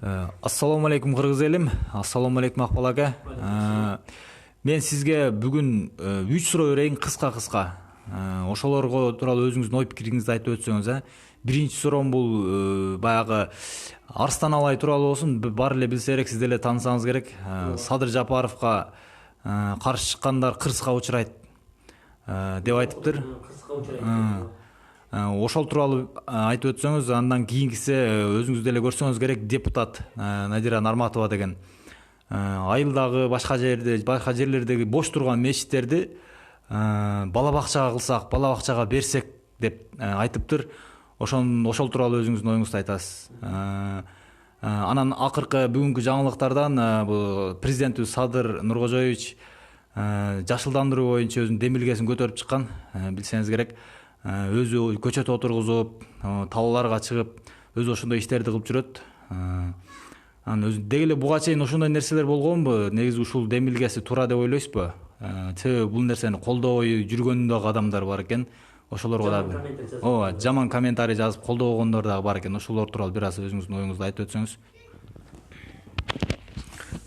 Ассаламу алейкум кыргыз элим. Ассаламу алейкум Акбал ака. Мен сизге бүгүн 3 суроо берейин кыска. Ошолорго тууралуу өзүңүздүн ой пикириңизди айтып өтсөңүз. Биринчи суроом бул баягы Арстан Алай тууралуу болсун. Бар эле билсе керек, сиз деле таанысаңыз керек. Садыр Жапаровго каршы чыккандар кырсыкка учурайт деп айтыптыр. Ошол тууралуу айтып өтсөңүз, андан кийинкиси өзүңүз деле көрсөңүз керек, депутат Надира Нарматова деген айылдагы башка жерлердеги бош турган мечиттерди бала бакчага кылсак, бала бакчага берсек деп айтыптыр. Ошол тууралуу өзүңүздүн оюңузду айтасыз. Анан акыркы бүгүнкү жаңылыктардан бул президентибиз Садыр Нуркожоевич жашылдандыруу боюнча өзүнүн демилгесин көтөрүп чыккан, билсеңиз керек. Өзү көчөт отургузуп, талааларга чыгып, өзү ошондой иштерди кылып жүрөт. Анан өзү деги эле буга чейин ошондой нерселер болгонбу? Негизи ушул демилгеси туура деп ойлойсузбу? Себеби бул нерсени колдобой жүргөн дагы адамдар бар экен. Ошолорго дагы жаман комментарий жазып колдобогондор дагы бар экен. Ошолор тууралуу бир аз өзүңүздүн оюңузду айтып өтсөңүз.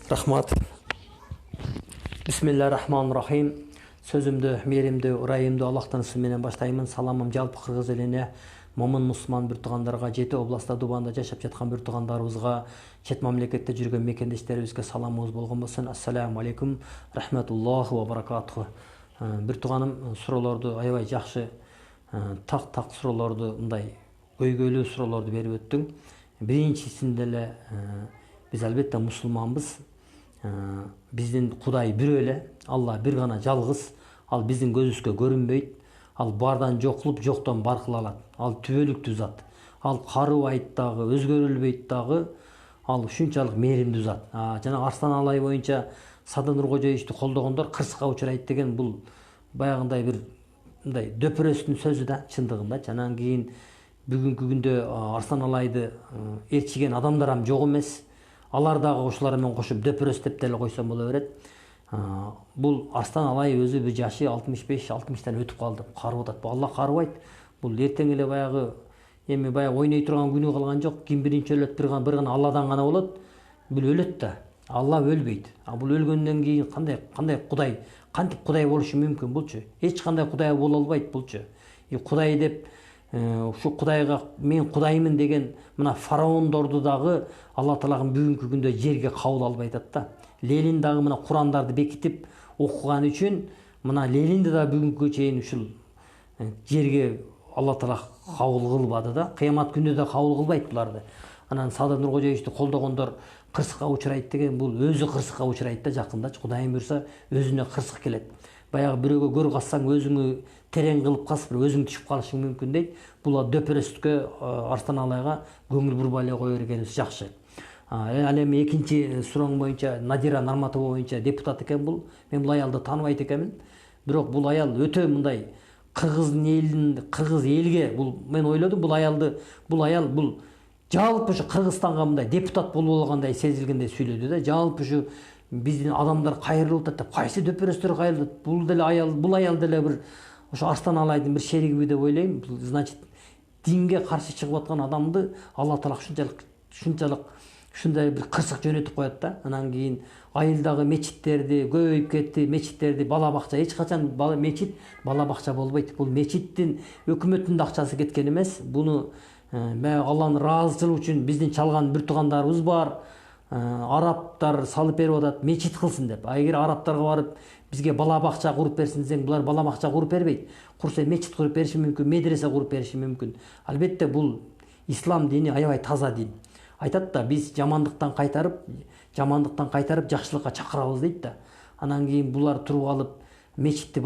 Рахмат. Бисмиллахир-рахманир-рахим. Сөзүмдү мээримдүү, ырайымдуу Аллахтын ысымы менен баштаймын. Саламым жалпы кыргыз элине, момун мусулман бир туугандарга, жети областта Дубанда жашап жаткан бир туугандарыбызга, чет мамлекетте жүргөн мекендештерибизге саламыбыз болгон болсун. Ассаламу алейкум, рахматуллахи ва баракатуху. Бир тууганым суроолорду аябай жакшы, так суроолорду, мындай көйгөйлүү суроолорду берип өттүң. Биринчисинде эле биз албетте мусулманбыз. Биздин Кудай бирөө эле, Алла бир гана жалгыз. Ал биздин көзүбүзгө көрүнбөйт. Ал бардан жок кылып, жоктон бар кыла алат. Ал түбөлүктүү зат. Ал карыбайт дагы, өзгөрүлбөйт дагы. Ал ушунчалык мээримдүү зат. Жана Арстан Алай боюнча Садыр Нуркожоевичти колдогондор кырсыкка учурайт деген бул баягындай бир мындай дөпөрөстүн сөзү да, чындыгында. Анан кийин бүгүнкү күндө Арстан Алайды ээрчиген адамдар ham жок эмес. Алар дагы ошолар менен кошуп дөпөрөс деп деле койсом боло берет. Бул Арстан Алай өзү бир жашы 65-60тан өтүп калды. Карып атат. Алла карыбайт. Бул эртең эле баягы ойной турган күнү калган жок. Ким биринчи өлөт, бир гана Алладан гана болот. Бул өлөт да. Алла өлбөйт. Бул өлгөндөн кийин кандай Кудай, кантип Кудай болушу мүмкүн булчу? Эч кандай Кудай боло албайт булчу. Кудай деп ушу Кудайга мен Кудаймын деген мына фараондорду дагы Алла Таалам бүгүнкү күндө жерге кабыл албай атат да. Ленин дагы мына Курандарды бекитип окуган үчүн мына Ленинди да бүгүнкү чейин ушул жерге Алла Таала кабыл кылбады да. Кыямат күнү да кабыл кылбайт буларды. Анан Садыр Нуркожоевичти колдогондор кырсыкка учурайт деген бул өзү кырсыкка учурайт да жакындачы. Кудайым буйрса өзүнө кырсык келет. Баягы бирөөгө көр кассаң өзүңү терең кылып касып, өзүң түшүп калышың мүмкүн дейт. Бул дөпөрөстүккө Арстан Алайга көңүл бурбай эле кое бергенибиз жакшы. Ал эми экинчи сурооң боюнча Надира Нарматова боюнча депутат экен бул. Мен бул аялды тааныбайт экенмин. Бирок бул аял өтө мындай кыргыз элге мен ойлодум бул аял жалпы ушу Кыргызстанга мындай депутат болуп алгандай сезилгендей сүйлөдү да. Жалпы ушу биздин адамдар кайрылып атат деп, кайсы дөпөрөстөр кайрылат? Бул аял деле бир ошо Арстан Алайдын бир шеригиби деп ойлойм. Значит, динге каршы чыгып аткан адамды Алла Таала ушундай бир кырсык жөнөтүп коет да. Анан кийин айылдагы мечиттерди көбөйүп кетти, мечиттерди бала бакча, эч качан мечит бала бакча болбойт. Бул мечиттин өкмөттүн да акчасы кеткен эмес. Буну Алланын ыраазычылыгы үчүн биздин чалган бир туугандарыбыз бар. Арабтар салып берип атат, мечит кылсын деп. Эгер арабтарга барып бизге бала бакча куруп берсин десең, булар бала бакча куруп бербейт. Курса мечит куруп бериши мүмкүн, медресе куруп бериши мүмкүн. Албетте бул ислам дини аябай таза дин. Айтат да, биз жамандыктан кайтарып жакшылыкка чакырабыз дейт да. Анан кийин булар туруп алып мечитти